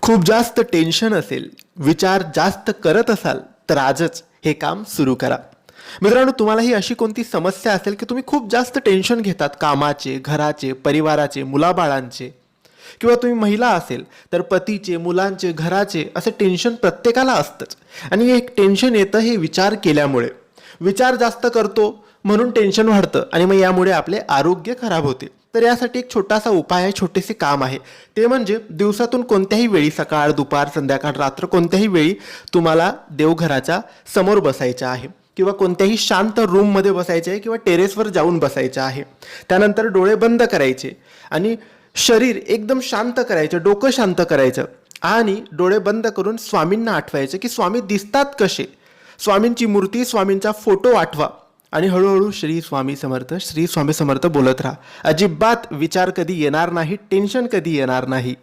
खूप जास्त टेन्शन असेल, विचार जास्त करत असाल तर आजच हे काम सुरू करा. मित्रांनो, तुम्हालाही अशी कोणती समस्या असेल की तुम्ही खूप जास्त टेन्शन घेतात कामाचे, घराचे, परिवाराचे, मुलाबाळांचे, किंवा तुम्ही महिला असेल तर पतीचे, मुलांचे, घराचे, असे टेन्शन प्रत्येकाला असतंच. आणि एक टेन्शन येतं हे विचार केल्यामुळे. विचार जास्त करतो म्हणून टेन्शन वाढतं आणि मग यामुळे आपले आरोग्य खराब होते. तर यासाठी एक छोटासा उपाय आहे, छोटेसे काम आहे. ते म्हणजे दिवसातून कोणत्याही वेळी, सकाळ, दुपार, संध्याकाळ, रात्र, कोणत्याही वेळी तुम्हाला देवघराच्या समोर बसायचं आहे किंवा कोणत्याही शांत रूममध्ये बसायचे आहे किंवा टेरेसवर जाऊन बसायचं आहे. त्यानंतर डोळे बंद करायचे आणि शरीर एकदम शांत करायचं, डोकं शांत करायचं आणि डोळे बंद करून स्वामींना आठवायचं की स्वामी दिसतात कसे. स्वामींची मूर्ती, स्वामींचा फोटो आठवा आणि हळूहळू श्री स्वामी समर्थ, श्री स्वामी समर्थ बोलत राहा. अजिबात विचार कधी येणार नाही, टेन्शन कधी येणार नाही.